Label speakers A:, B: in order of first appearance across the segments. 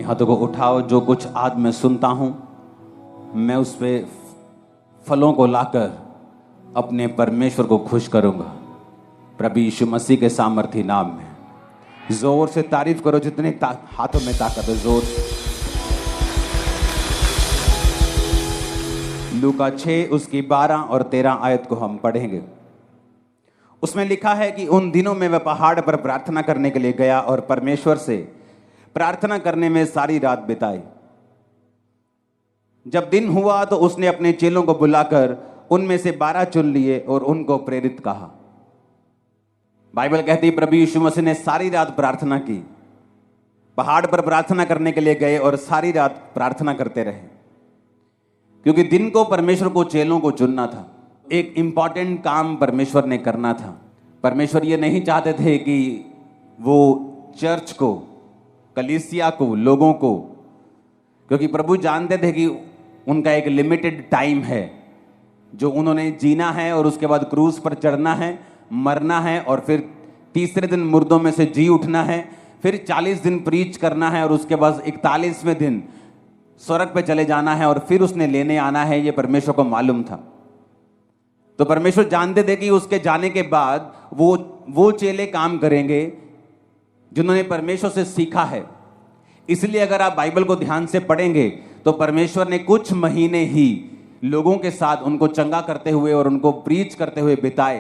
A: हाथों को उठाओ। जो कुछ आज मैं सुनता हूं मैं उस पे फलों को लाकर अपने परमेश्वर को खुश करूंगा प्रभु यीशु मसीह के सामर्थी नाम में। जोर से तारीफ करो जितने हाथों में ताकत है, जोर से। लूका 6 उसकी 12 और 13 आयत को हम पढ़ेंगे। उसमें लिखा है कि उन दिनों में वह पहाड़ पर प्रार्थना करने के लिए गया और परमेश्वर से प्रार्थना करने में सारी रात बिताई। जब दिन हुआ तो उसने अपने चेलों को बुलाकर उनमें से 12 चुन लिए और उनको प्रेरित कहा। बाइबल कहती है प्रभु यीशु मसीह ने सारी रात प्रार्थना की, पहाड़ पर प्रार्थना करने के लिए गए और सारी रात प्रार्थना करते रहे, क्योंकि दिन को परमेश्वर को चेलों को चुनना था। एक इंपॉर्टेंट काम परमेश्वर ने करना था। परमेश्वर ये नहीं चाहते थे कि वो चर्च को, कलीसिया को, लोगों को, क्योंकि प्रभु जानते थे कि उनका एक लिमिटेड टाइम है जो उन्होंने जीना है और उसके बाद क्रूस पर चढ़ना है, मरना है और फिर तीसरे दिन मुर्दों में से जी उठना है, फिर 40 दिन प्रीच करना है और उसके बाद 41वें दिन स्वर्ग पे चले जाना है और फिर उसने लेने आना है। ये परमेश्वर को मालूम था। तो परमेश्वर जानते थे कि उसके जाने के बाद वो चेले काम करेंगे जिन्होंने परमेश्वर से सीखा है। इसलिए अगर आप बाइबल को ध्यान से पढ़ेंगे तो परमेश्वर ने कुछ महीने ही लोगों के साथ उनको चंगा करते हुए और उनको प्रीच करते हुए बिताए।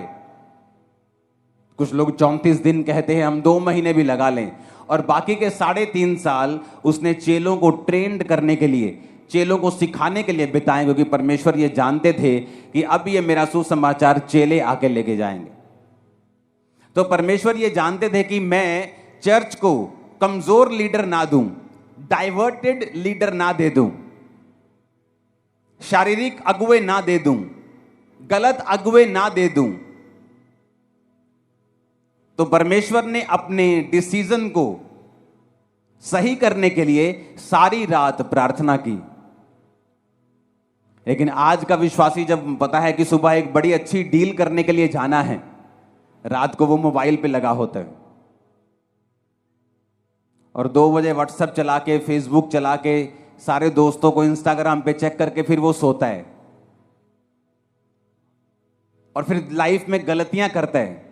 A: कुछ लोग 34 दिन कहते हैं, हम 2 महीने भी लगा लें, और बाकी के 3.5 साल उसने चेलों को ट्रेंड करने के लिए, चेलों को सिखाने के लिए बिताए, क्योंकि परमेश्वर ये जानते थे कि अब ये मेरा सुसमाचार चेले आके लेके जाएंगे। तो परमेश्वर ये जानते थे कि मैं चर्च को कमजोर लीडर ना दूं, डाइवर्टेड लीडर ना दे दूं, शारीरिक अगुवे ना दे दूं, गलत अगुवे ना दे दूं। तो परमेश्वर ने अपने डिसीजन को सही करने के लिए सारी रात प्रार्थना की। लेकिन आज का विश्वासी जब पता है कि सुबह एक बड़ी अच्छी डील करने के लिए जाना है, रात को वो मोबाइल पे लगा होता है और 2 बजे व्हाट्सएप चला के, फेसबुक चला के, सारे दोस्तों को इंस्टाग्राम पे चेक करके फिर वो सोता है और फिर लाइफ में गलतियां करता है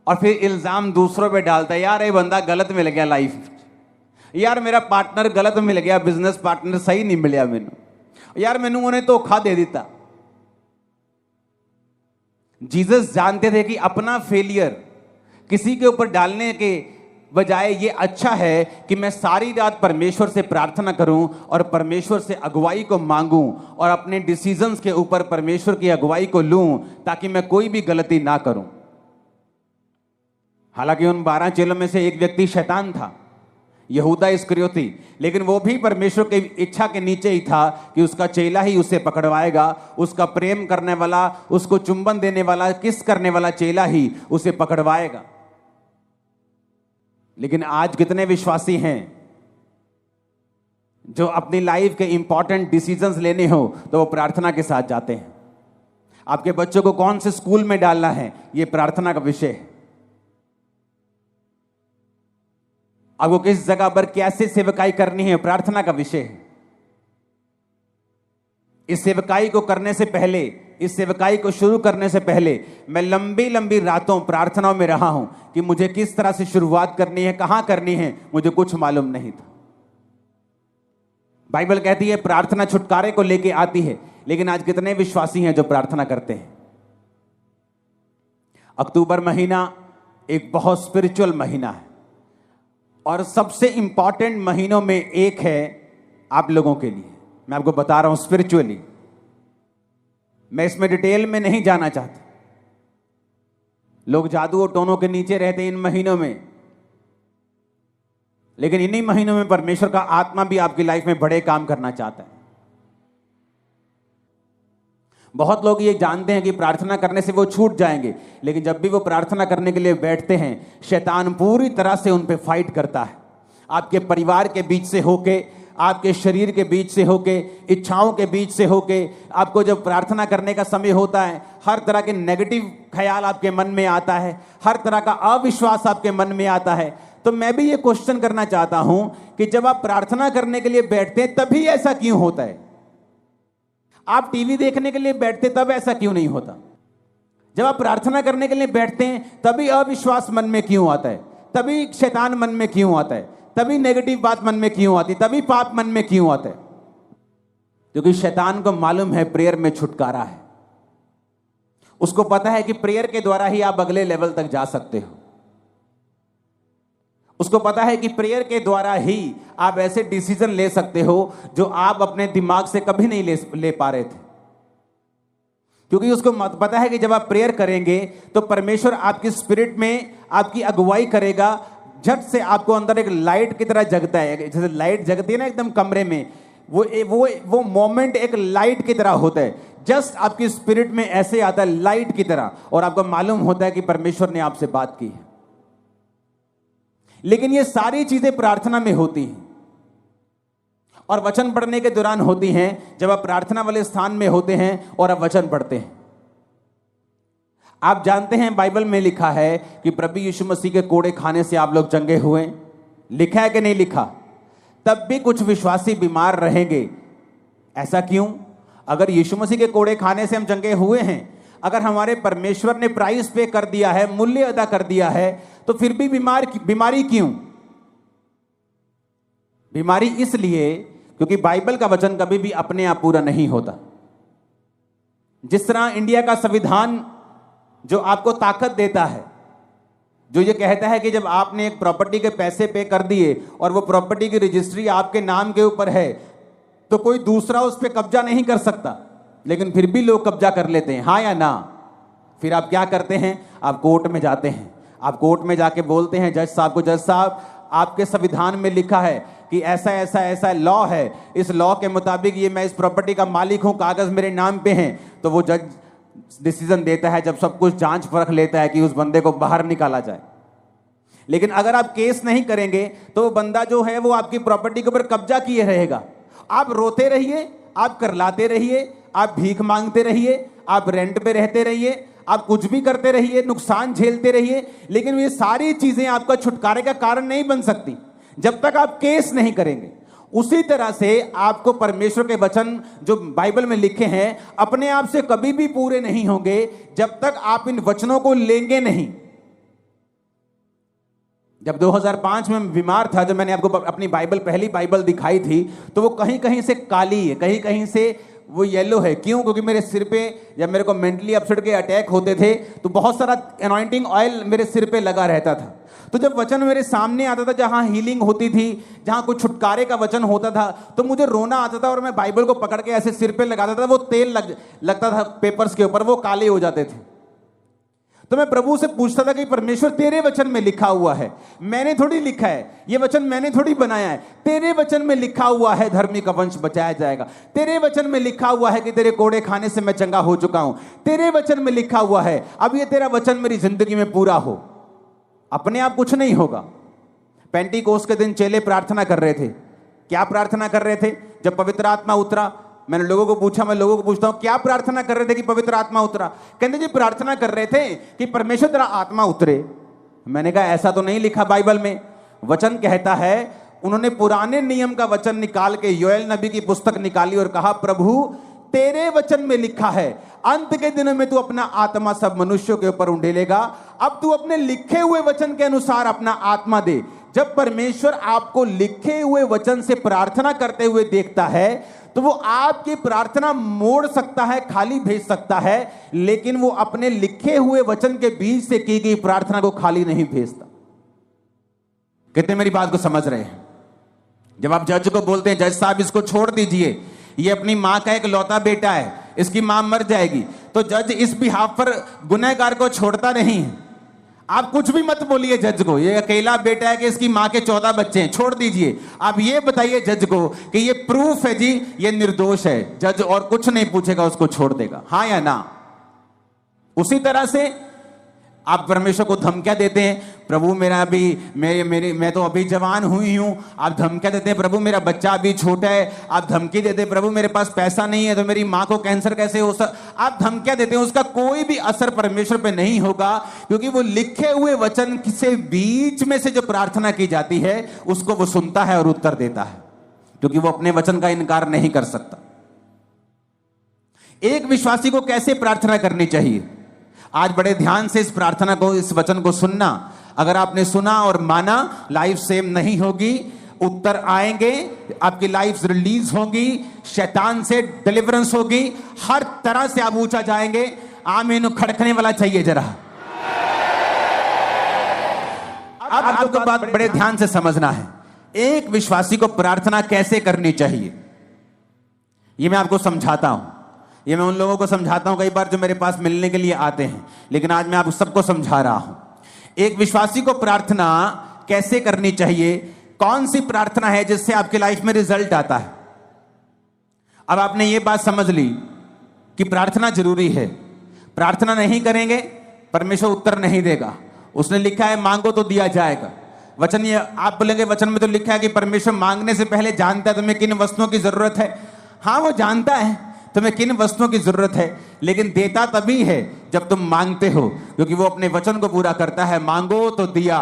A: और फिर इल्जाम दूसरों पे डालता है। यार ये बंदा गलत मिल गया लाइफ, यार मेरा पार्टनर गलत मिल गया, बिजनेस पार्टनर सही नहीं मिलिया मैनू, यार मैनू उन्हें धोखा दे दिता। जीसस जानते थे कि अपना फेलियर किसी के ऊपर डालने के बजाय ये अच्छा है कि मैं सारी रात परमेश्वर से प्रार्थना करूं और परमेश्वर से अगुवाई को मांगूं और अपने डिसीजंस के ऊपर परमेश्वर की अगुवाई को लूं, ताकि मैं कोई भी गलती ना करूं। हालांकि उन 12 चेलों में से एक व्यक्ति शैतान था, यहूदा इस्करियोती, लेकिन वो भी परमेश्वर की इच्छा के नीचे ही था कि उसका चेला ही उसे पकड़वाएगा, उसका प्रेम करने वाला, उसको चुंबन देने वाला, किस करने वाला चेला ही उसे पकड़वाएगा। लेकिन आज कितने विश्वासी हैं जो अपनी लाइफ के इंपॉर्टेंट डिसीजंस लेने हो तो वो प्रार्थना के साथ जाते हैं। आपके बच्चों को कौन से स्कूल में डालना है, ये प्रार्थना का विषय है। आपको किस जगह पर कैसे सेवकाई करनी है, प्रार्थना का विषय है। इस सेवकाई को करने से पहले, इस सेवकाई को शुरू करने से पहले मैं लंबी लंबी रातों प्रार्थनाओं में रहा हूं कि मुझे किस तरह से शुरुआत करनी है, कहां करनी है, मुझे कुछ मालूम नहीं था। बाइबल कहती है प्रार्थना छुटकारे को लेके आती है, लेकिन आज कितने विश्वासी हैं जो प्रार्थना करते हैं। अक्टूबर महीना एक बहुत स्पिरिचुअल महीना है और सबसे इंपॉर्टेंट महीनों में एक है आप लोगों के लिए। मैं आपको बता रहा हूं स्पिरिचुअली, मैं इसमें डिटेल में नहीं जाना चाहता। लोग जादू और टोनों के नीचे रहते हैं इन महीनों में, लेकिन इन्हीं महीनों में परमेश्वर का आत्मा भी आपकी लाइफ में बड़े काम करना चाहता है। बहुत लोग ये जानते हैं कि प्रार्थना करने से वो छूट जाएंगे, लेकिन जब भी वो प्रार्थना करने के लिए बैठते हैं, शैतान पूरी तरह से उन पे फाइट करता है। आपके परिवार के बीच से होके, आपके शरीर के बीच से होके, इच्छाओं के बीच से होके, आपको जब प्रार्थना करने का समय होता है, हर तरह के नेगेटिव ख्याल आपके मन में आता है, हर तरह का अविश्वास आपके मन में आता है, तो मैं भी ये क्वेश्चन करना चाहता हूं कि जब आप प्रार्थना करने के लिए बैठते हैं तभी ऐसा क्यों होता है? आप टीवी देखने के लिए बैठते तब ऐसा क्यों नहीं होता? जब आप प्रार्थना करने के लिए बैठते हैं तभी अविश्वास मन में क्यों आता है? तभी शैतान मन में क्यों आता है? तभी नेगेटिव बात मन में क्यों आती? तभी पाप मन में क्यों आता है? क्योंकि शैतान को मालूम है प्रेयर में छुटकारा है। उसको पता है कि प्रेयर के द्वारा ही आप अगले लेवल तक जा सकते हो। उसको पता है कि प्रेयर के द्वारा ही आप ऐसे डिसीजन ले सकते हो जो आप अपने दिमाग से कभी नहीं ले पा रहे थे। क्योंकि उसको पता है कि जब आप प्रेयर करेंगे तो परमेश्वर आपकी स्पिरिट में आपकी अगुवाई करेगा। झट से आपको अंदर एक लाइट की तरह जगता है, जैसे लाइट जगती है ना एकदम कमरे में, वो मोमेंट एक लाइट की तरह होता है। जस्ट आपकी स्पिरिट में ऐसे आता है लाइट की तरह, और आपको मालूम होता है कि परमेश्वर ने आपसे बात की है। लेकिन ये सारी चीजें प्रार्थना में होती हैं और वचन पढ़ने के दौरान होती हैं, जब आप प्रार्थना वाले स्थान में होते हैं और आप वचन पढ़ते हैं। आप जानते हैं बाइबल में लिखा है कि प्रभु यीशु मसीह के कोड़े खाने से आप लोग चंगे हुए। लिखा है कि नहीं लिखा? तब भी कुछ विश्वासी बीमार रहेंगे। ऐसा क्यों? अगर यीशु मसीह के कोड़े खाने से हम चंगे हुए हैं, अगर हमारे परमेश्वर ने प्राइस पे कर दिया है, मूल्य अदा कर दिया है, तो फिर भी बीमारी क्यों? बीमारी इसलिए क्योंकि बाइबल का वचन कभी भी अपने आप पूरा नहीं होता। जिस तरह इंडिया का संविधान जो आपको ताकत देता है, जो ये कहता है कि जब आपने एक प्रॉपर्टी के पैसे पे कर दिए और वो प्रॉपर्टी की रजिस्ट्री आपके नाम के ऊपर है, तो कोई दूसरा उस पर कब्जा नहीं कर सकता, लेकिन फिर भी लोग कब्जा कर लेते हैं, हाँ या ना? फिर आप क्या करते हैं? आप कोर्ट में जाते हैं। आप कोर्ट में जाके बोलते हैं जज साहब को, जज साहब आपके संविधान में लिखा है कि ऐसा ऐसा ऐसा लॉ है, इस लॉ के मुताबिक ये मैं इस प्रॉपर्टी का मालिक हूं, कागज मेरे नाम पे हैं। तो वो जज डिसीजन देता है, जब सब कुछ जांच परख लेता है कि उस बंदे को बाहर निकाला जाए। लेकिन अगर आप केस नहीं करेंगे तो वो बंदा जो है वो आपकी प्रॉपर्टी के ऊपर कब्जा किए रहेगा। आप रोते रहिए, आप करलाते रहिए, आप भीख मांगते रहिए, आप रेंट पे रहते रहिए, आप कुछ भी करते रहिए, नुकसान झेलते रहिए, लेकिन ये सारी चीजें आपका छुटकारे का कारण नहीं बन सकती जब तक आप केस नहीं करेंगे। उसी तरह से आपको परमेश्वर के वचन जो बाइबल में लिखे हैं अपने आप से कभी भी पूरे नहीं होंगे जब तक आप इन वचनों को लेंगे नहीं। जब 2005 में बीमार था, जब मैंने आपको अपनी बाइबल, पहली बाइबल दिखाई थी, तो वो कहीं कहीं से काली है, कहीं कहीं से वो येलो है। क्यों? क्योंकि मेरे सिर पे जब मेरे को मेंटली अपसेट के अटैक होते थे तो बहुत सारा अनॉइंटिंग ऑयल मेरे सिर पे लगा रहता था। तो जब वचन मेरे सामने आता था, जहां हीलिंग होती थी, जहां कुछ छुटकारे का वचन होता था, तो मुझे रोना आता था और मैं बाइबल को पकड़ के ऐसे सिर पे लगाता था। वो तेल लगता था पेपर्स के ऊपर, वो काले हो जाते थे। तो मैं प्रभु से पूछता था कि परमेश्वर तेरे वचन में लिखा हुआ है, मैंने थोड़ी लिखा है, ये वचन मैंने थोड़ी बनाया है। तेरे वचन में लिखा हुआ है धर्मी का वंश बचाया जाएगा। तेरे वचन में लिखा हुआ है कि तेरे कोड़े खाने से मैं चंगा हो चुका हूं। तेरे वचन में लिखा हुआ है, अब ये तेरा वचन मेरी जिंदगी में पूरा हो। अपने आप कुछ नहीं होगा। पेंटिकोस्त के दिन चेले प्रार्थना कर रहे थे। क्या प्रार्थना कर रहे थे? जब पवित्र आत्मा उतरा, मैंने लोगों को पूछा, मैं लोगों को पूछता हूं क्या प्रार्थना कर रहे थे कि पवित्र आत्मा उतरा? कहते जी प्रार्थना कर रहे थे कि परमेश्वर तेरा आत्मा उतरे। मैंने कहा ऐसा तो नहीं लिखा बाइबल में। वचन कहता है, उन्होंने पुराने नियम का वचन निकाल के योएल नबी की पुस्तक निकाली और कहा प्रभु तेरे वचन में लिखा है अंत के दिनों में तू अपना आत्मा सब मनुष्यों के ऊपर उंडेलेगा। अब तू अपने लिखे हुए वचन के अनुसार अपना आत्मा दे। जब परमेश्वर आपको लिखे हुए वचन से प्रार्थना करते हुए देखता है तो वो आपकी प्रार्थना मोड़ सकता है, खाली भेज सकता है, लेकिन वो अपने लिखे हुए वचन के बीच से की गई प्रार्थना को खाली नहीं भेजता। कितने मेरी बात को समझ रहे हैं? जब आप जज को बोलते हैं जज साहब इसको छोड़ दीजिए, ये अपनी मां का एक लौता बेटा है, इसकी मां मर जाएगी, तो जज इस बिहाफ पर गुनहगार को छोड़ता नहीं है। आप कुछ भी मत बोलिए जज को, ये अकेला बेटा है कि इसकी मां के 14 बच्चे हैं, छोड़ दीजिए। आप ये बताइए जज को कि ये प्रूफ है जी, ये निर्दोष है। जज और कुछ नहीं पूछेगा, उसको छोड़ देगा, हाँ या ना? उसी तरह से आप परमेश्वर को धमकियां देते हैं, प्रभु मेरा अभी मैं तो अभी जवान हुई हूं। आप धमकियां देते हैं, प्रभु मेरा बच्चा अभी छोटा है। आप धमकी देते हैं, प्रभु मेरे पास पैसा नहीं है तो मेरी मां को कैंसर कैसे हो आप धमकियां देते हैं, उसका कोई भी असर परमेश्वर पे नहीं होगा, क्योंकि वो लिखे हुए वचन से बीच में से जो प्रार्थना की जाती है उसको वो सुनता है और उत्तर देता है, क्योंकि वो अपने वचन का इनकार नहीं कर सकता। एक विश्वासी को कैसे प्रार्थना करनी चाहिए, आज बड़े ध्यान से इस प्रार्थना को, इस वचन को सुनना। अगर आपने सुना और माना, लाइफ सेम नहीं होगी, उत्तर आएंगे, आपकी लाइफ रिलीज होगी, शैतान से डिलीवरेंस होगी, हर तरह से आप ऊंचा जाएंगे। आमीन खड़कने वाला चाहिए जरा। अब आपको बात बड़े ध्यान से समझना है, एक विश्वासी को प्रार्थना कैसे करनी चाहिए, यह मैं आपको समझाता हूं। ये मैं उन लोगों को समझाता हूं कई बार जो मेरे पास मिलने के लिए आते हैं, लेकिन आज मैं आप सबको समझा रहा हूं। एक विश्वासी को प्रार्थना कैसे करनी चाहिए, कौन सी प्रार्थना है जिससे आपकी लाइफ में रिजल्ट आता है। अब आपने ये बात समझ ली कि प्रार्थना जरूरी है, प्रार्थना नहीं करेंगे परमेश्वर उत्तर नहीं देगा। उसने लिखा है मांगो तो दिया जाएगा। वचन, ये आप बोलेंगे वचन में तो लिखा है कि परमेश्वर मांगने से पहले जानता है तुम्हें किन वस्तुओं की जरूरत है। हाँ, वो जानता है तुम्हें किन वस्तुओं की जरूरत है, लेकिन देता तभी है जब तुम मांगते हो, क्योंकि वो अपने वचन को पूरा करता है। मांगो तो दिया,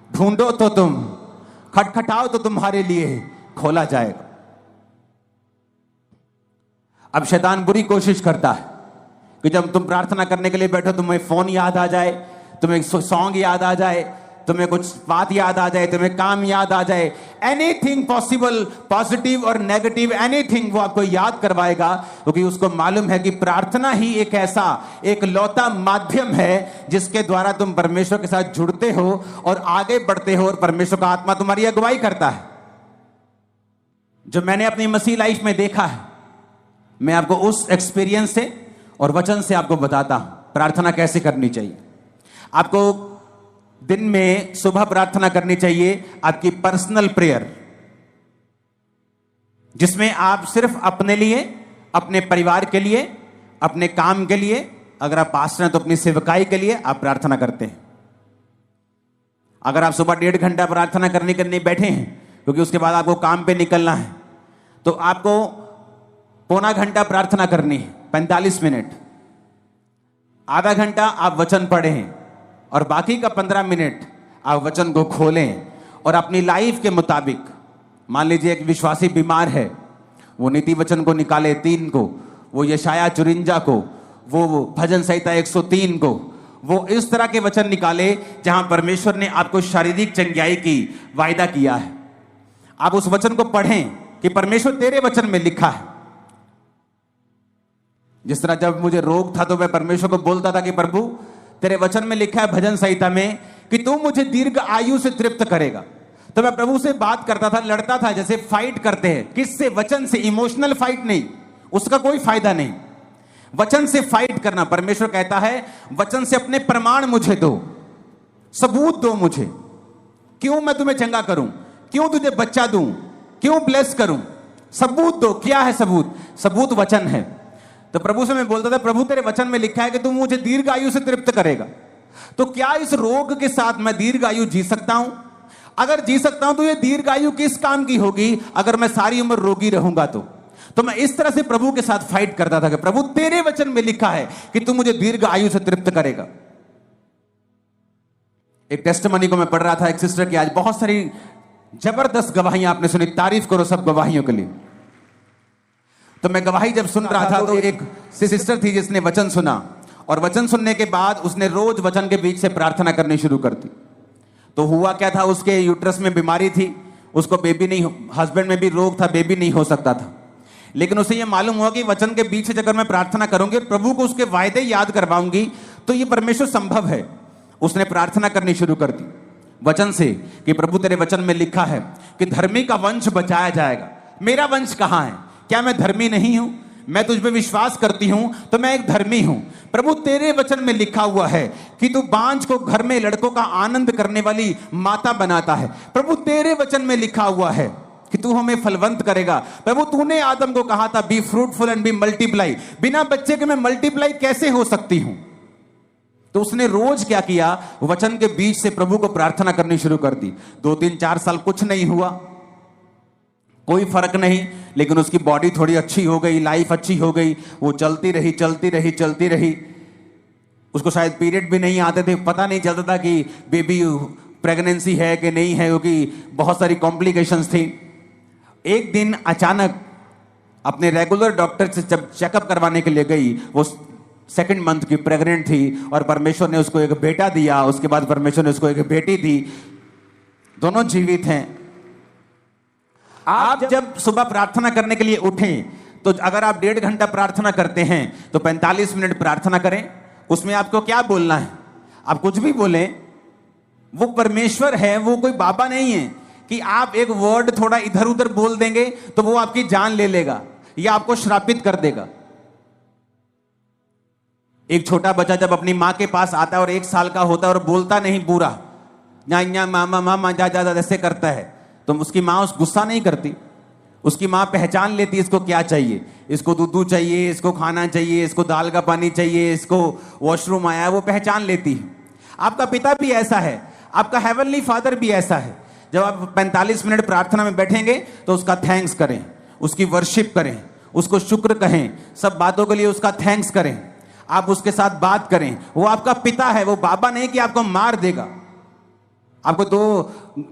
A: ढूंढो तो तुम, खटखटाओ तो तुम्हारे लिए खोला जाएगा। अब शैतान बुरी कोशिश करता है कि जब तुम प्रार्थना करने के लिए बैठो, तुम्हें फोन याद आ जाए, तुम्हें सॉन्ग याद आ जाए, तुम्हें कुछ बात याद आ जाए, तुम्हें काम याद आ जाए, एनीथिंग पॉसिबल, पॉजिटिव और नेगेटिव एनीथिंग वो आपको याद करवाएगा, क्योंकि उसको मालूम है कि प्रार्थना ही एक ऐसा एक लौता माध्यम है जिसके द्वारा तुम परमेश्वर के साथ जुड़ते हो और आगे बढ़ते हो, और परमेश्वर का आत्मा तुम्हारी अगुवाई करता है। जो मैंने अपनी मसीह लाइफ में देखा है, मैं आपको उस एक्सपीरियंस से और वचन से आपको बताता हूं प्रार्थना कैसे करनी चाहिए। आपको दिन में सुबह प्रार्थना करनी चाहिए, आपकी पर्सनल प्रेयर, जिसमें आप सिर्फ अपने लिए, अपने परिवार के लिए, अपने काम के लिए, अगर आप पास्टर हैं तो अपनी सेवकाई के लिए आप प्रार्थना करते हैं। अगर आप सुबह 1.5 घंटा प्रार्थना करने बैठे हैं, क्योंकि उसके बाद आपको काम पे निकलना है, तो आपको पौना घंटा प्रार्थना करनी है, 45 मिनट। आधा घंटा आप वचन पढ़ें और बाकी का 15 मिनट आप वचन को खोलें और अपनी लाइफ के मुताबिक, मान लीजिए एक विश्वासी बीमार है, वो नीति वचन को निकाले 3 को, वो यशाया 54 को, वो भजन संहिता 103 को, वो इस तरह के वचन निकाले जहां परमेश्वर ने आपको शारीरिक चंगाई की वायदा किया है। आप उस वचन को पढ़ें कि परमेश्वर तेरे वचन में लिखा है। जिस तरह जब मुझे रोग था तो मैं परमेश्वर को बोलता था कि प्रभु तेरे वचन में लिखा है भजन संहिता में कि तू मुझे दीर्घ आयु से तृप्त करेगा, तो मैं प्रभु से बात करता था, लड़ता था, जैसे फाइट करते हैं। किससे? वचन से। इमोशनल फाइट नहीं, उसका कोई फायदा नहीं। वचन से फाइट करना। परमेश्वर कहता है वचन से अपने प्रमाण मुझे दो, सबूत दो मुझे। क्यों मैं तुम्हें चंगा करूं, क्यों तुझे बच्चा दूं, क्यों ब्लेस करूं, सबूत दो। क्या है सबूत? सबूत वचन है। तो प्रभु से मैं बोलता था प्रभु तेरे वचन में लिखा है कि तू मुझे दीर्घ आयु से तृप्त करेगा, तो क्या इस रोग के साथ मैं दीर्घ आयु जी सकता हूं? अगर जी सकता हूं तो ये दीर्घ आयु किस काम की होगी अगर मैं सारी उम्र रोगी रहूंगा? तो मैं इस तरह से प्रभु के साथ फाइट करता था कि प्रभु तेरे वचन में लिखा है कि तू मुझे दीर्घ आयु से तृप्त करेगा। एक टेस्टिमनी को मैं पढ़ रहा था, एक सिस्टर की, आज बहुत सारी जबरदस्त गवाहियां आपने सुनी, तारीफ करो सब गवाहियों के लिए। तो मैं गवाही जब सुन रहा था तो एक सिस्टर थी जिसने वचन सुना, और वचन सुनने के बाद उसने रोज वचन के बीच से प्रार्थना करनी शुरू कर दी। तो हुआ क्या था, उसके यूट्रस में बीमारी थी, उसको बेबी नहीं, हस्बैंड में भी रोग था, बेबी नहीं हो सकता था। लेकिन उसे यह मालूम हुआ कि वचन के बीच से अगर मैं प्रार्थना करूंगी, प्रभु को उसके वायदे याद करवाऊंगी, तो ये परमेश्वर संभव है। उसने प्रार्थना करनी शुरू कर दी वचन से कि प्रभु तेरे वचन में लिखा है कि धर्मी का वंश बचाया जाएगा। मेरा वंश कहां है? क्या मैं धर्मी नहीं हूं? मैं तुझ पे विश्वास करती हूं तो मैं एक धर्मी हूं। प्रभु तेरे वचन में लिखा हुआ है कि तू बांझ को घर में लड़कों का आनंद करने वाली माता बनाता है। प्रभु तेरे वचन में लिखा हुआ है कि तू हमें फलवंत करेगा। प्रभु तूने आदम को कहा था be fruitful and be multiply. बिना बच्चे के मैं मल्टीप्लाई कैसे हो सकती हूं? तो उसने रोज क्या किया, वचन के बीच से प्रभु को प्रार्थना करनी शुरू कर दी। 2-3-4 साल कुछ नहीं हुआ, कोई फर्क नहीं, लेकिन उसकी बॉडी थोड़ी अच्छी हो गई, लाइफ अच्छी हो गई, वो चलती रही चलती रही चलती रही। उसको शायद पीरियड भी नहीं आते थे, पता नहीं चलता था कि बेबी प्रेगनेंसी है कि नहीं है, क्योंकि बहुत सारी कॉम्प्लिकेशंस थी। एक दिन अचानक अपने रेगुलर डॉक्टर से जब चेकअप करवाने के लिए गई, वो 2nd मंथ की प्रेग्नेंट थी और परमेश्वर ने उसको एक बेटा दिया। उसके बाद परमेश्वर ने उसको एक बेटी दी, दोनों जीवित हैं। आप जब सुबह प्रार्थना करने के लिए उठें तो अगर आप 1.5 घंटा प्रार्थना करते हैं तो 45 मिनट प्रार्थना करें। उसमें आपको क्या बोलना है, आप कुछ भी बोलें, वो परमेश्वर है, वो कोई बाबा नहीं है कि आप एक वर्ड थोड़ा इधर उधर बोल देंगे तो वो आपकी जान ले लेगा या आपको श्रापित कर देगा। एक छोटा बच्चा जब अपनी मां के पास आता है और 1 साल का होता है और बोलता नहीं पूरा, या मामा मामा जा जा ऐसे करता है, तो उसकी मां उस गुस्सा नहीं करती। उसकी मां पहचान लेती है इसको क्या चाहिए, इसको दूध चाहिए, इसको खाना चाहिए, इसको दाल का पानी चाहिए, इसको वॉशरूम आया है, वो पहचान लेती है। आपका पिता भी ऐसा है, आपका हेवनली फादर भी ऐसा है। जब आप 45 मिनट प्रार्थना में बैठेंगे तो उसका थैंक्स करें, उसकी वर्शिप करें, उसको शुक्र कहें, सब बातों के लिए उसका थैंक्स करें, आप उसके साथ बात करें। वो आपका पिता है, वो बाबा नहीं कि आपको मार देगा। आपको 2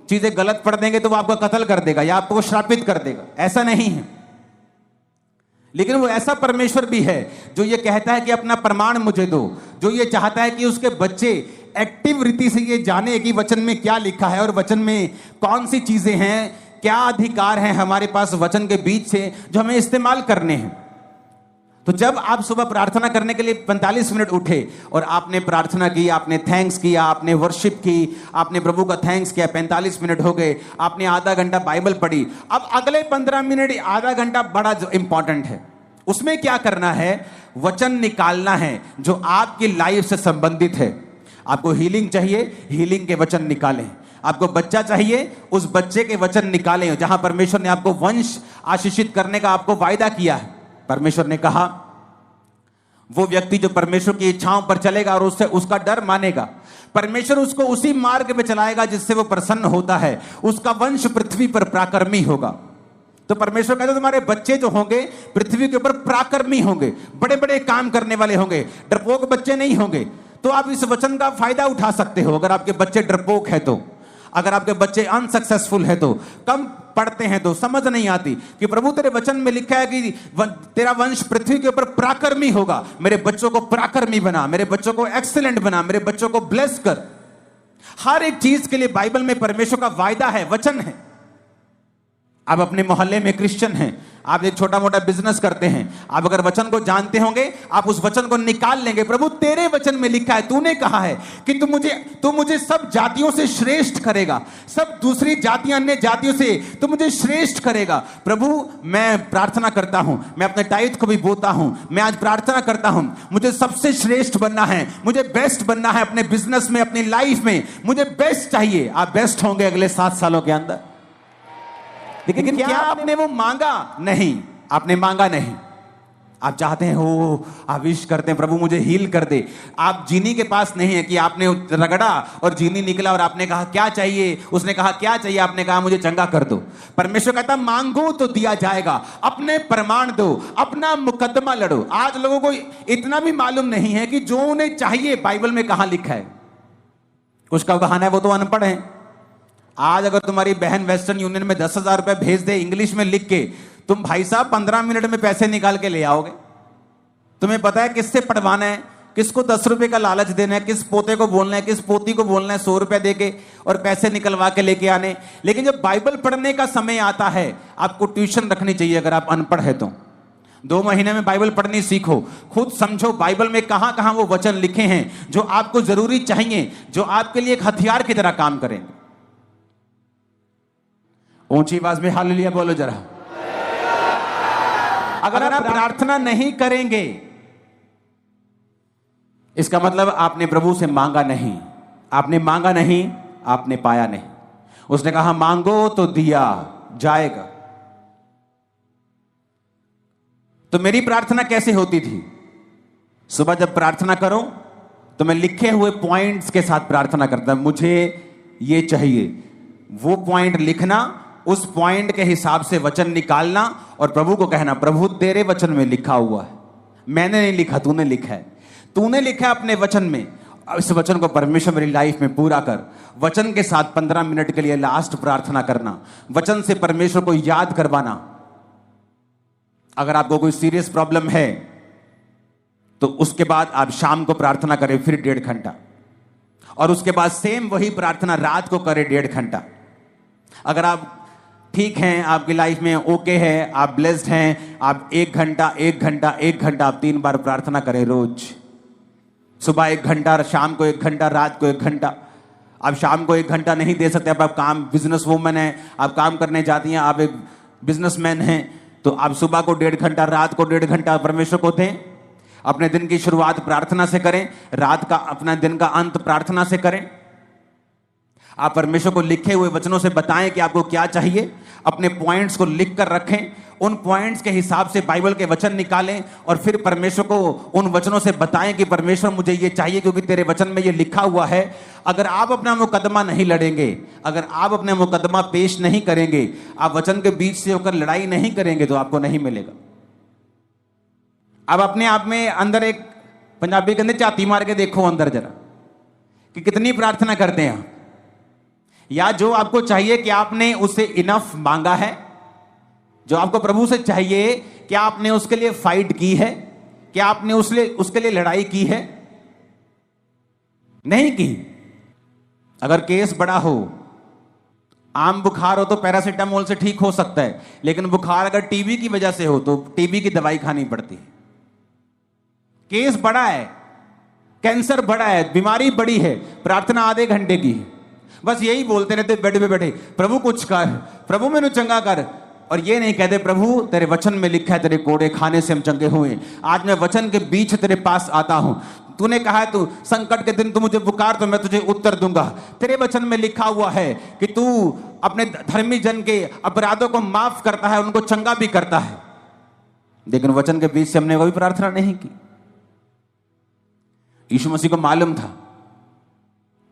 A: चीजें गलत पढ़ देंगे तो वो आपको कत्ल कर देगा या आपको श्रापित कर देगा, ऐसा नहीं है। लेकिन वो ऐसा परमेश्वर भी है जो ये कहता है कि अपना प्रमाण मुझे दो, जो ये चाहता है कि उसके बच्चे एक्टिव रीति से ये जाने कि वचन में क्या लिखा है और वचन में कौन सी चीजें हैं, क्या अधिकार हैं हमारे पास वचन के बीच से जो हमें इस्तेमाल करने हैं। तो जब आप सुबह प्रार्थना करने के लिए 45 मिनट उठे और आपने प्रार्थना की, आपने थैंक्स किया, आपने वर्शिप की, आपने प्रभु का थैंक्स किया, 45 मिनट हो गए, आपने आधा घंटा बाइबल पढ़ी। अब अगले 15 मिनट, आधा घंटा बड़ा जो इंपॉर्टेंट है, उसमें क्या करना है, वचन निकालना है जो आपकी लाइफ से संबंधित है। आपको हीलिंग चाहिए, हीलिंग के वचन निकालें। आपको बच्चा चाहिए, उस बच्चे के वचन निकालें। जहां परमेश्वर ने आपको वंश आशीषित करने का आपको वायदा किया है, परमेश्वर ने कहा वो व्यक्ति जो परमेश्वर की इच्छाओं पर चलेगा और उससे उसका डर मानेगा, परमेश्वर उसको उसी मार्ग पे चलाएगा जिससे वो प्रसन्न होता है, उसका वंश पृथ्वी पर पराक्रमी होगा। तो परमेश्वर कहते तुम्हारे बच्चे जो होंगे पृथ्वी के ऊपर पराक्रमी होंगे, बड़े बड़े काम करने वाले होंगे, डरपोक बच्चे नहीं होंगे। तो आप इस वचन का फायदा उठा सकते हो। अगर आपके बच्चे डरपोक है तो, अगर आपके बच्चे अनसक्सेसफुल है तो, कम पढ़ते हैं तो, समझ नहीं आती कि प्रभु तेरे वचन में लिखा है कि तेरा वंश पृथ्वी के ऊपर पराक्रमी होगा, मेरे बच्चों को पराक्रमी बना, मेरे बच्चों को एक्सीलेंट बना, मेरे बच्चों को ब्लेस कर। हर एक चीज के लिए बाइबल में परमेश्वर का वायदा है, वचन है। आप अपने मोहल्ले में क्रिश्चियन हैं, आप एक छोटा मोटा बिजनेस करते हैं, आप अगर वचन को जानते होंगे, आप उस वचन को निकाल लेंगे। प्रभु तेरे वचन में लिखा है, तूने कहा है कि तू मुझे सब जातियों से श्रेष्ठ करेगा, सब दूसरी जातियां, अन्य जातियों से तू मुझे श्रेष्ठ करेगा। प्रभु मैं प्रार्थना करता हूं, मैं अपने टाइट को भी बोता हूं, मैं आज प्रार्थना करता हूं, मुझे सबसे श्रेष्ठ बनना है, मुझे बेस्ट बनना है अपने बिजनेस में, अपनी लाइफ में मुझे बेस्ट चाहिए। आप बेस्ट होंगे अगले 7 सालों के अंदर। लेकिन क्या आपने वो मांगा? नहीं, आपने मांगा नहीं। आप चाहते हैं, हो आप विश करते हैं प्रभु मुझे हील कर दे। आप जीनी के पास नहीं है कि आपने रगड़ा और जीनी निकला और आपने कहा क्या चाहिए, उसने कहा क्या चाहिए, आपने कहा मुझे चंगा कर दो। परमेश्वर कहता मांगो तो दिया जाएगा, अपने प्रमाण दो, अपना मुकदमा लड़ो। आज लोगों को इतना भी मालूम नहीं है कि जो उन्हें चाहिए बाइबल में कहां लिखा है। कुछ का बहाना है वो तो अनपढ़ है। आज अगर तुम्हारी बहन वेस्टर्न यूनियन में 10,000 रुपए भेज दे इंग्लिश में लिख के, तुम भाई साहब 15 मिनट में पैसे निकाल के ले आओगे। तुम्हें पता है किससे पढ़वाना है, किसको 10 रुपए का लालच देना है, किस पोते को बोलना है, किस पोती को बोलना है 100 रुपए देके और पैसे निकलवा के लेके आने। लेकिन जब बाइबल पढ़ने का समय आता है, आपको ट्यूशन रखनी चाहिए। अगर आप अनपढ़ है तो 2 महीने में बाइबल पढ़नी सीखो, खुद समझो बाइबल में कहां कहां वो वचन लिखे हैं जो आपको जरूरी चाहिए, जो आपके लिए एक हथियार की तरह काम करेंगे। ऊंची आवाज में हालेलुया बोलो जरा। अगर आप प्रार्थना नहीं करेंगे, इसका मतलब आपने प्रभु से मांगा नहीं। आपने मांगा नहीं, आपने पाया नहीं। उसने कहा मांगो तो दिया जाएगा। तो मेरी प्रार्थना कैसे होती थी? सुबह जब प्रार्थना करो तो मैं लिखे हुए पॉइंट्स के साथ प्रार्थना करता हूं, मुझे ये चाहिए। वो पॉइंट लिखना, उस पॉइंट के हिसाब से वचन निकालना और प्रभु को कहना, प्रभु तेरे वचन में लिखा हुआ है, मैंने नहीं लिखा, तूने लिखा है, तूने लिखा है अपने वचन में। इस वचन को परमेश्वर मेरी लाइफ में पूरा कर। वचन के साथ 15 मिनट के लिए लास्ट प्रार्थना करना, वचन से परमेश्वर को याद करवाना। अगर आपको कोई सीरियस प्रॉब्लम है तो उसके बाद आप शाम को प्रार्थना करें फिर 1.5 घंटा, और उसके बाद सेम वही प्रार्थना रात को करें 1.5 घंटा। अगर आप ठीक हैं, आपकी लाइफ में ओके है, आप ब्लेस्ड हैं, आप 1 घंटा 1 घंटा 1 घंटा आप 3 बार प्रार्थना करें रोज। सुबह 1 घंटा, शाम को 1 घंटा, रात को 1 घंटा। आप शाम को 1 घंटा नहीं दे सकते, आप काम, बिजनेस वूमन है, आप काम करने जाती हैं, आप एक बिजनेसमैन हैं, तो आप सुबह को 1.5 घंटा, रात को 1.5 घंटा परमेश्वर को दें। अपने दिन की शुरुआत प्रार्थना से करें, रात का अपना दिन का अंत प्रार्थना से करें। आप परमेश्वर को लिखे हुए वचनों से बताएं कि आपको क्या चाहिए। अपने पॉइंट्स को लिख कर रखें, उन पॉइंट्स के हिसाब से बाइबल के वचन निकालें और फिर परमेश्वर को उन वचनों से बताएं कि परमेश्वर मुझे ये चाहिए क्योंकि तेरे वचन में ये लिखा हुआ है। अगर आप अपना मुकदमा नहीं लड़ेंगे, अगर आप अपना मुकदमा पेश नहीं करेंगे, आप वचन के बीच से होकर लड़ाई नहीं करेंगे तो आपको नहीं मिलेगा। अब अपने आप में अंदर एक, पंजाबी कहते झाती मार के देखो अंदर जरा कि कितनी प्रार्थना करते हैं आप, या जो आपको चाहिए कि आपने उसे इनफ मांगा है। जो आपको प्रभु से चाहिए, क्या आपने उसके लिए फाइट की है? क्या आपने उसके लिए लड़ाई की है? नहीं की। अगर केस बड़ा हो, आम बुखार हो तो पैरासीटामोल से ठीक हो सकता है, लेकिन बुखार अगर टीबी की वजह से हो तो टीबी की दवाई खानी पड़ती है। केस बड़ा है, कैंसर बड़ा है, बीमारी बड़ी है, प्रार्थना आधे घंटे की है। बस यही बोलते रहते बेड पे बैठे, प्रभु कुछ कर, प्रभु मैंने चंगा कर। और ये नहीं कहते प्रभु तेरे वचन में लिखा है तेरे कोड़े खाने से हम चंगे हुए। आज मैं वचन के बीच तेरे पास आता हूं। तूने कहा है तू संकट के दिन तू मुझे पुकार तो मैं तुझे उत्तर दूंगा। तेरे वचन में लिखा हुआ है कि तू अपने धर्मी जन के अपराधों को माफ करता है, उनको चंगा भी करता है। लेकिन वचन के बीच से हमने कोई प्रार्थना नहीं की। यीशु मसीह को मालूम था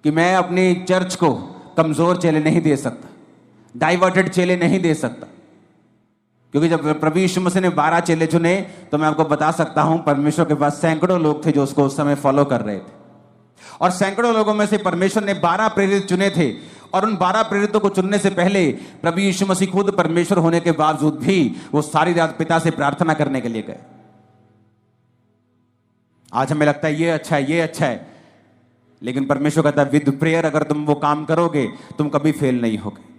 A: कि मैं अपनी चर्च को कमजोर चेले नहीं दे सकता, डाइवर्टेड चेले नहीं दे सकता, क्योंकि जब प्रभु यीशु मसीह ने 12 चेले चुने तो मैं आपको बता सकता हूं परमेश्वर के पास सैकड़ों लोग थे जो उसको उस समय फॉलो कर रहे थे। और सैकड़ों लोगों में से परमेश्वर ने 12 प्रेरित चुने थे, और उन 12 प्रेरितों को चुनने से पहले प्रभु यीशु मसीह खुद परमेश्वर होने के बावजूद भी वो सारी रात पिता से प्रार्थना करने के लिए गए। आज हमें लगता है ये अच्छा है, ये अच्छा है, लेकिन परमेश्वर कहता है विद प्रेयर अगर तुम वो काम करोगे तुम कभी फेल नहीं होगे।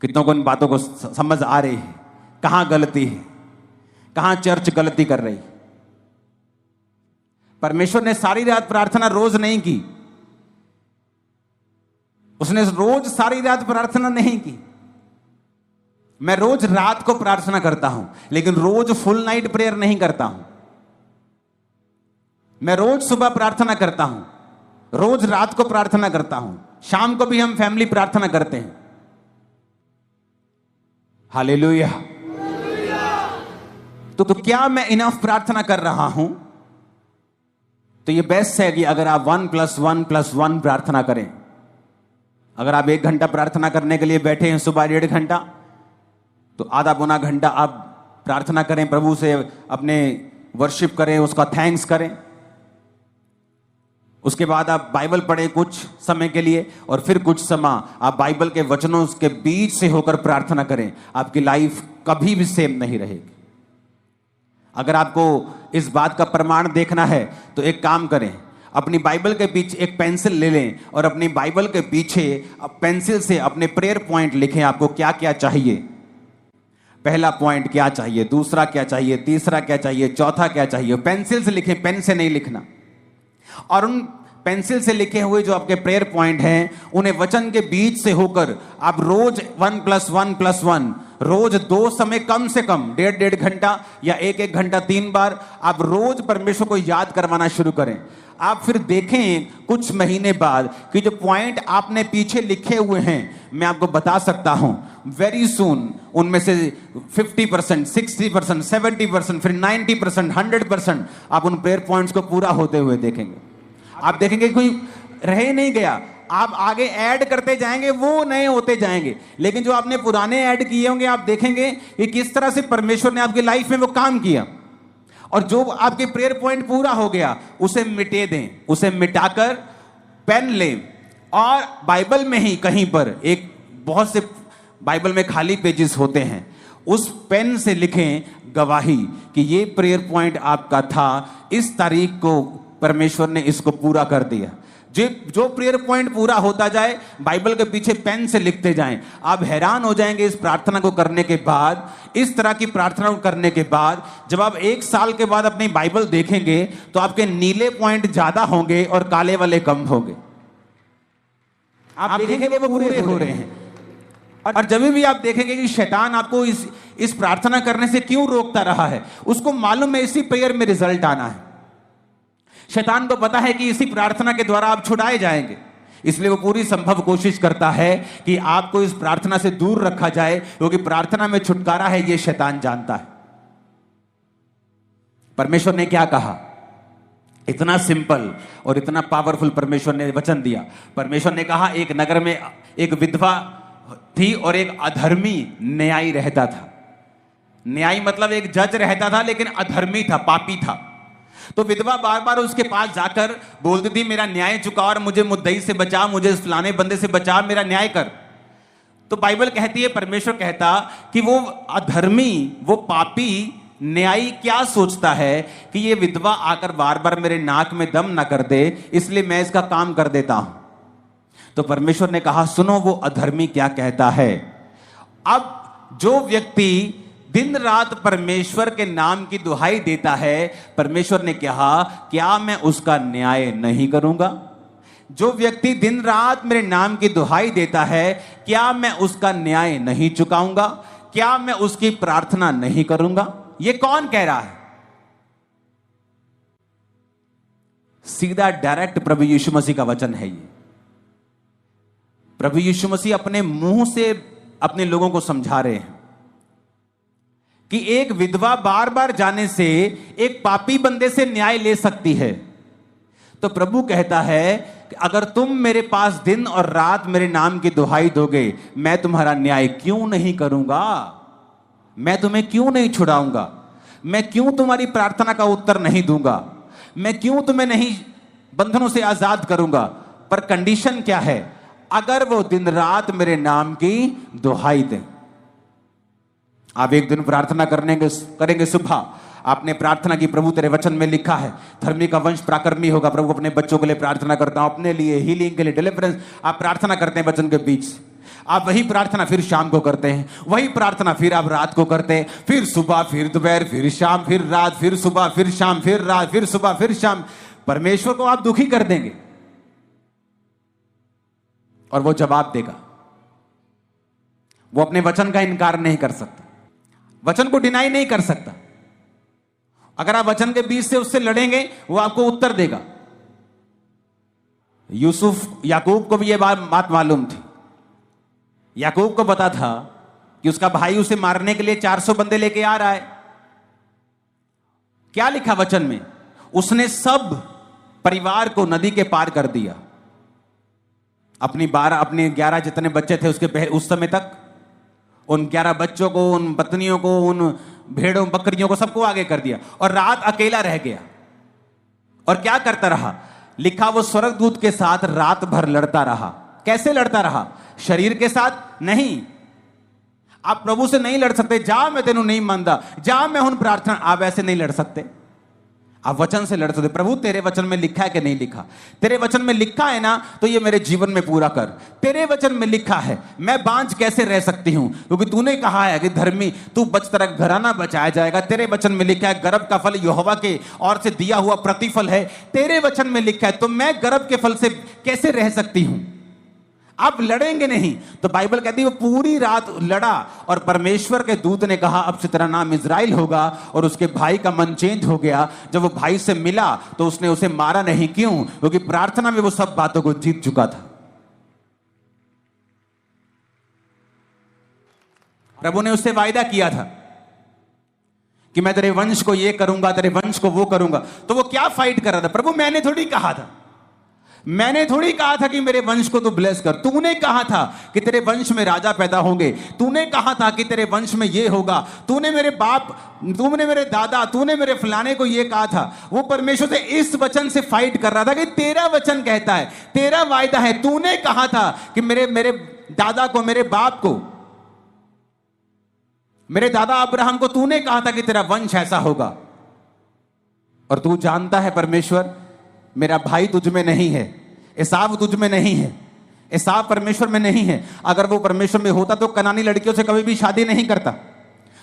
A: कितनों को इन बातों को समझ आ रही है? कहां गलती है, कहां चर्च गलती कर रही? परमेश्वर ने सारी रात प्रार्थना रोज नहीं की, उसने रोज सारी रात प्रार्थना नहीं की। मैं रोज रात को प्रार्थना करता हूं, लेकिन रोज फुल नाइट प्रेयर नहीं करता हूं। मैं रोज सुबह प्रार्थना करता हूं, रोज रात को प्रार्थना करता हूं, शाम को भी हम फैमिली प्रार्थना करते हैं। हालेलुया। तो क्या मैं इनफ प्रार्थना कर रहा हूं? तो ये बेस्ट है कि अगर आप 1+1+1 प्रार्थना करें। अगर आप 1 घंटा प्रार्थना करने के लिए बैठे हैं सुबह 1.5 घंटा, तो आधा पौना घंटा आप प्रार्थना करें, प्रभु से अपने वर्शिप करें, उसका थैंक्स करें। उसके बाद आप बाइबल पढ़ें कुछ समय के लिए, और फिर कुछ समय आप बाइबल के वचनों के बीच से होकर प्रार्थना करें। आपकी लाइफ कभी भी सेम नहीं रहेगी। अगर आपको इस बात का प्रमाण देखना है तो एक काम करें, अपनी बाइबल के पीछे एक पेंसिल ले लें और अपनी बाइबल के पीछे पेंसिल से अपने प्रेयर पॉइंट लिखें। आपको क्या क्या चाहिए? पहला पॉइंट क्या चाहिए, दूसरा क्या चाहिए, तीसरा क्या चाहिए, चौथा क्या चाहिए। पेंसिल से लिखें, पेन से नहीं लिखना। और उन पेंसिल से लिखे हुए जो आपके प्रेयर पॉइंट हैं, उन्हें वचन के बीच से होकर आप रोज 1+1+1 रोज 2 समय कम से कम 1.5 घंटा या 1 घंटा 3 बार आप रोज परमेश्वर को याद करवाना शुरू करें। आप फिर देखें कुछ महीने बाद कि जो पॉइंट आपने पीछे लिखे हुए हैं, मैं आपको बता सकता हूं वेरी सून उनमें से 50%, 60%, 70%, फिर 90%, 100% आप उन प्रेयर पॉइंट्स को पूरा होते हुए देखेंगे। आप देखेंगे कोई रह नहीं गया, आप आगे ऐड करते जाएंगे, वो नए होते जाएंगे। लेकिन जो आपने पुराने ऐड किए होंगे, आप देखेंगे कि किस तरह से परमेश्वर ने आपकी लाइफ में वो काम किया। और जो आपके प्रेयर पॉइंट पूरा हो गया, उसे मिटे दें, उसे मिटाकर पेन लें और बाइबल में ही कहीं पर एक बहुत से बाइबल में खाली पेजेस होते हैं, उस पेन से लिखें गवाही कि ये प्रेयर पॉइंट आपका था, इस तारीख को परमेश्वर ने इसको पूरा कर दिया। जो प्रेयर पॉइंट पूरा होता जाए, बाइबल के पीछे पेन से लिखते जाएं। आप हैरान हो जाएंगे इस प्रार्थना को करने के बाद, इस तरह की प्रार्थना को करने के बाद, जब आप 1 साल के बाद अपनी बाइबल देखेंगे तो आपके नीले पॉइंट ज्यादा होंगे और काले वाले कम होंगे। आप देखेंगे वो पूरे हो रहे हैं। और जब भी आप देखेंगे कि शैतान आपको इस प्रार्थना करने से क्यों रोकता रहा है, उसको मालूम है इसी प्रेयर में रिजल्ट आना है। शैतान को पता है कि इसी प्रार्थना के द्वारा आप छुड़ाए जाएंगे, इसलिए वो पूरी संभव कोशिश करता है कि आपको इस प्रार्थना से दूर रखा जाए, क्योंकि प्रार्थना में छुटकारा है, ये शैतान जानता है। परमेश्वर ने क्या कहा? इतना सिंपल और इतना पावरफुल परमेश्वर ने वचन दिया। परमेश्वर ने कहा, एक नगर में एक विधवा थी और एक अधर्मी न्यायी रहता था। न्यायी मतलब एक जज रहता था, लेकिन अधर्मी था, पापी था। तो विधवा बार बार उसके पास जाकर बोलती थी, मेरा न्याय चुका और मुझे मुद्दई से बचा, मुझे फलाने बंदे से बचा, मेरा न्याय कर। तो बाइबल कहती है, परमेश्वर कहता कि वो अधर्मी, वो पापी न्यायी क्या सोचता है कि ये विधवा आकर बार बार मेरे नाक में दम ना कर दे, इसलिए मैं इसका काम कर देता हूं। तो परमेश्वर ने कहा, सुनो वो अधर्मी क्या कहता है। अब जो व्यक्ति दिन रात परमेश्वर के नाम की दुहाई देता है, परमेश्वर ने कहा, क्या मैं उसका न्याय नहीं करूंगा? जो व्यक्ति दिन रात मेरे नाम की दुहाई देता है, क्या मैं उसका न्याय नहीं चुकाऊंगा? क्या मैं उसकी प्रार्थना नहीं करूंगा? ये कौन कह रहा है? सीधा डायरेक्ट प्रभु यीशु मसीह का वचन है ये। प्रभु यीशु मसीह अपने मुंह से अपने लोगों को समझा रहे हैं कि एक विधवा बार बार जाने से एक पापी बंदे से न्याय ले सकती है। तो प्रभु कहता है कि अगर तुम मेरे पास दिन और रात मेरे नाम की दुहाई दोगे, मैं तुम्हारा न्याय क्यों नहीं करूंगा? मैं तुम्हें क्यों नहीं छुड़ाऊंगा? मैं क्यों तुम्हारी प्रार्थना का उत्तर नहीं दूंगा? मैं क्यों तुम्हें नहीं बंधनों से आजाद करूंगा? पर कंडीशन क्या है? अगर वो दिन रात मेरे नाम की दुहाई दें। आप एक दिन प्रार्थना करेंगे सुबह, आपने प्रार्थना की, प्रभु तेरे वचन में लिखा है धर्मी का वंश पराक्रमी होगा। प्रभु अपने बच्चों के लिए प्रार्थना करता हूं, अपने लिए हीलिंग के लिए, डिलीवरेंस, आप प्रार्थना करते हैं वचन के बीच। आप वही प्रार्थना फिर शाम को करते हैं, वही प्रार्थना फिर आप रात को करते हैं, फिर सुबह, फिर दोपहर, फिर शाम, फिर रात, फिर सुबह, फिर शाम, फिर रात, फिर सुबह, फिर शाम। परमेश्वर को आप दुखी कर देंगे और वो जवाब देगा। वो अपने वचन का इनकार नहीं कर सकता, वचन को डिनाई नहीं कर सकता। अगर आप वचन के बीच से उससे लड़ेंगे, वो आपको उत्तर देगा। याकूब को भी यह बात मालूम थी। याकूब को पता था कि उसका भाई उसे मारने के लिए 400 बंदे लेके आ रहा है। क्या लिखा वचन में? उसने सब परिवार को नदी के पार कर दिया। अपने 11 जितने बच्चे थे उसके उस समय तक, उन 11 बच्चों को, उन पत्नियों को, उन भेड़ों बकरियों को, सबको आगे कर दिया और रात अकेला रह गया। और क्या करता रहा? लिखा वो स्वर्गदूत के साथ रात भर लड़ता रहा। कैसे लड़ता रहा? शरीर के साथ नहीं। आप प्रभु से नहीं लड़ सकते, जा मैं तेनू नहीं मानता, जा मैं हूं प्रार्थना, आप ऐसे नहीं लड़ सकते। आप वचन से लड़ सकते। प्रभु तेरे वचन में लिखा है कि नहीं लिखा? तेरे वचन में लिखा है ना, तो ये मेरे जीवन में पूरा कर। तेरे वचन में लिखा है, मैं बांझ कैसे रह सकती हूं? क्योंकि तूने कहा है कि धर्मी तू बच, तेरा घराना बचाया जाएगा। तेरे वचन में लिखा है गर्भ का फल यहोवा के ओर से दिया हुआ प्रतिफल है। तेरे वचन में लिखा है, तो मैं गर्भ के फल से कैसे रह सकती हूं? आप लड़ेंगे नहीं। तो बाइबल कहती है वो पूरी रात लड़ा और परमेश्वर के दूत ने कहा अब से तेरा नाम इजराइल होगा, और उसके भाई का मन चेंज हो गया। जब वो भाई से मिला तो उसने उसे मारा नहीं। क्यों? क्योंकि प्रार्थना में वो सब बातों को जीत चुका था। प्रभु ने उससे वायदा किया था कि मैं तेरे वंश को ये करूंगा, तेरे वंश को वो करूंगा। तो वो क्या फाइट कर रहा था? प्रभु मैंने थोड़ी कहा था कि मेरे वंश को तू ब्लेस कर। तूने कहा था कि तेरे वंश में राजा पैदा होंगे। तूने कहा था कि तेरे वंश में ये होगा। तूने मेरे बाप, तूने मेरे दादा, तूने मेरे फलाने को ये कहा था। वो परमेश्वर से इस वचन से फाइट कर रहा था कि तेरा वचन कहता है, तेरा वायदा है, तूने कहा था कि मेरे दादा को, मेरे बाप को, मेरे दादा अब्राहम को तूने कहा था कि तेरा वंश ऐसा होगा। और तू जानता है परमेश्वर, मेरा भाई तुझ में नहीं है, एसाव तुझ में नहीं है, एसाव परमेश्वर में नहीं है। अगर वो परमेश्वर में होता तो कनानी लड़कियों से कभी भी शादी नहीं करता।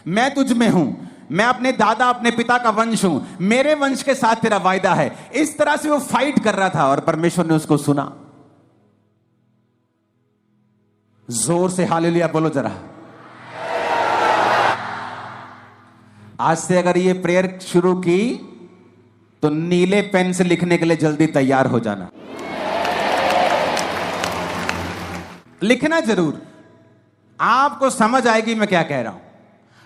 A: मैं तुझ में हूं, मैं अपने दादा, अपने पिता का वंश हूं, मेरे वंश के साथ तेरा वायदा है। इस तरह से वो फाइट कर रहा था और परमेश्वर ने उसको सुना। जोर से हालेलुया बोलो जरा। आज से अगर ये प्रेयर शुरू की तो नीले पेन से लिखने के लिए जल्दी तैयार हो जाना। लिखना जरूर, आपको समझ आएगी मैं क्या कह रहा हूं।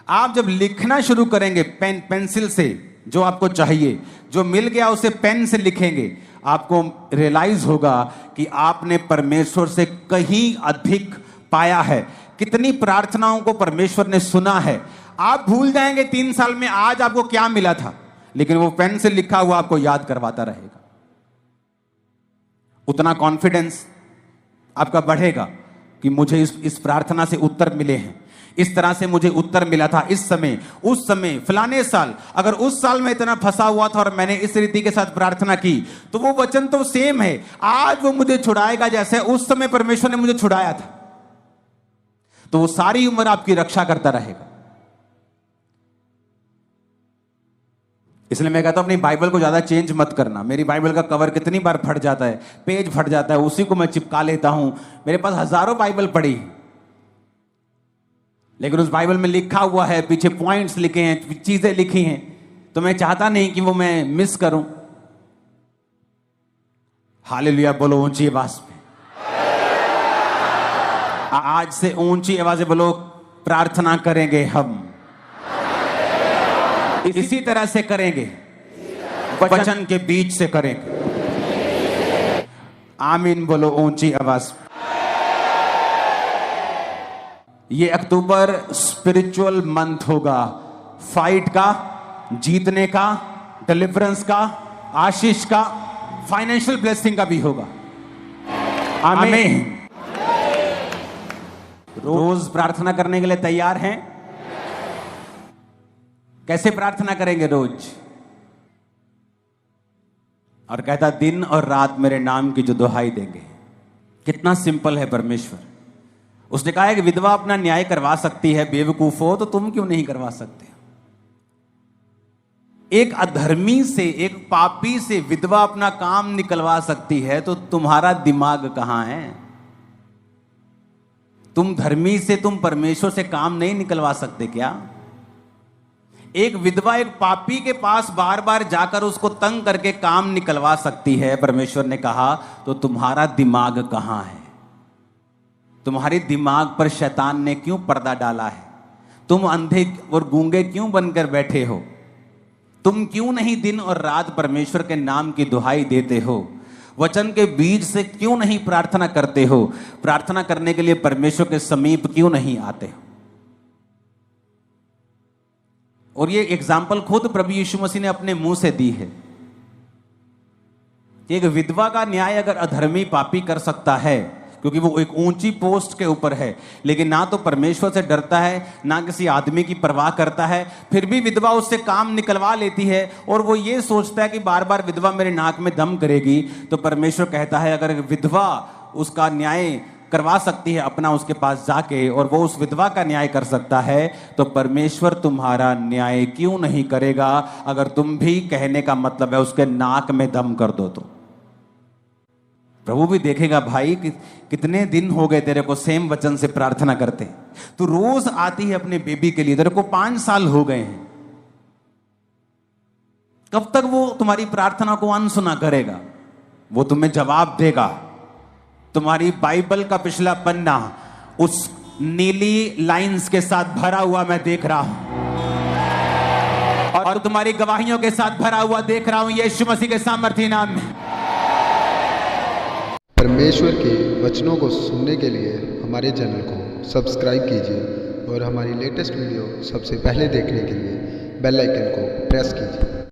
A: आप जब लिखना शुरू करेंगे पेंसिल से, जो आपको चाहिए, जो मिल गया उसे पेन से लिखेंगे, आपको रियलाइज होगा कि आपने परमेश्वर से कहीं अधिक पाया है। कितनी प्रार्थनाओं को परमेश्वर ने सुना है। आप भूल जाएंगे 3 साल में आज आपको क्या मिला था, लेकिन वो पेन से लिखा हुआ आपको याद करवाता रहेगा। उतना कॉन्फिडेंस आपका बढ़ेगा कि मुझे इस प्रार्थना से उत्तर मिले हैं, इस तरह से मुझे उत्तर मिला था इस समय, उस समय, फलाने साल। अगर उस साल में इतना फंसा हुआ था और मैंने इस रीति के साथ प्रार्थना की, तो वो वचन तो सेम है। आज वो मुझे छुड़ाएगा जैसे उस समय परमेश्वर ने मुझे छुड़ाया था। तो वो सारी उम्र आपकी रक्षा करता रहेगा। इसलिए मैं कहता हूं अपनी बाइबल को ज्यादा चेंज मत करना। मेरी बाइबल का कवर कितनी बार फट जाता है, पेज फट जाता है, उसी को मैं चिपका लेता हूं। मेरे पास हजारों बाइबल पड़ी, लेकिन उस बाइबल में लिखा हुआ है, पीछे पॉइंट्स लिखे हैं, चीजें लिखी हैं, तो मैं चाहता नहीं कि वो मैं मिस करूं। हालेलुया बोलो ऊंची आवाज में। आज से ऊंची आवाज से बोलो, प्रार्थना करेंगे हम, इसी तरह से करेंगे, वचन के बीच से करेंगे। आमीन बोलो ऊंची आवाज। ये अक्टूबर स्पिरिचुअल मंथ होगा, फाइट का, जीतने का, डिलीवरेंस का, आशीष का, फाइनेंशियल ब्लेसिंग का भी होगा। आमीन। रोज प्रार्थना करने के लिए तैयार हैं? कैसे प्रार्थना करेंगे रोज? और कहता दिन और रात मेरे नाम की जो दुहाई देंगे। कितना सिंपल है परमेश्वर। उसने कहा है कि विधवा अपना न्याय करवा सकती है, बेवकूफ हो तो तुम क्यों नहीं करवा सकते? एक अधर्मी से, एक पापी से विधवा अपना काम निकलवा सकती है, तो तुम्हारा दिमाग कहां है? तुम धर्मी से, तुम परमेश्वर से काम नहीं निकलवा सकते क्या? एक विधवा एक पापी के पास बार बार जाकर उसको तंग करके काम निकलवा सकती है, परमेश्वर ने कहा, तो तुम्हारा दिमाग कहां है? तुम्हारे दिमाग पर शैतान ने क्यों पर्दा डाला है? तुम अंधे और गूंगे क्यों बनकर बैठे हो? तुम क्यों नहीं दिन और रात परमेश्वर के नाम की दुहाई देते हो? वचन के बीज से क्यों नहीं प्रार्थना करते हो? प्रार्थना करने के लिए परमेश्वर के समीप क्यों नहीं आते हो? और ये एग्जाम्पल खुद प्रभु यीशु मसीह ने अपने मुंह से दी है कि एक विधवा का न्याय अगर अधर्मी पापी कर सकता है, क्योंकि वो एक ऊंची पोस्ट के ऊपर है, लेकिन ना तो परमेश्वर से डरता है, ना किसी आदमी की परवाह करता है, फिर भी विधवा उससे काम निकलवा लेती है और वो ये सोचता है कि बार बार विधवा मेरे नाक में दम करेगी, तो परमेश्वर कहता है अगर विधवा उसका न्याय करवा सकती है अपना उसके पास जाके, और वो उस विधवा का न्याय कर सकता है, तो परमेश्वर तुम्हारा न्याय क्यों नहीं करेगा? अगर तुम भी कहने का मतलब है उसके नाक में दम कर दो तो। प्रभु भी देखेगा भाई कि कितने दिन हो गए तेरे को सेम वचन से प्रार्थना करते, तू रोज आती है अपने बेबी के लिए, तेरे को 5 साल हो गए हैं, कब तक वो तुम्हारी प्रार्थना को अनसुना करेगा? वो तुम्हें जवाब देगा। तुम्हारी बाइबल का पिछला पन्ना उस नीली लाइंस के साथ भरा हुआ मैं देख रहा हूं, और तुम्हारी गवाहियों के साथ भरा हुआ देख रहा हूं, यीशु मसीह के सामर्थी नाम में।
B: परमेश्वर के वचनों को सुनने के लिए हमारे चैनल को सब्सक्राइब कीजिए और हमारी लेटेस्ट वीडियो सबसे पहले देखने के लिए बेल आइकन को प्रेस कीजिए।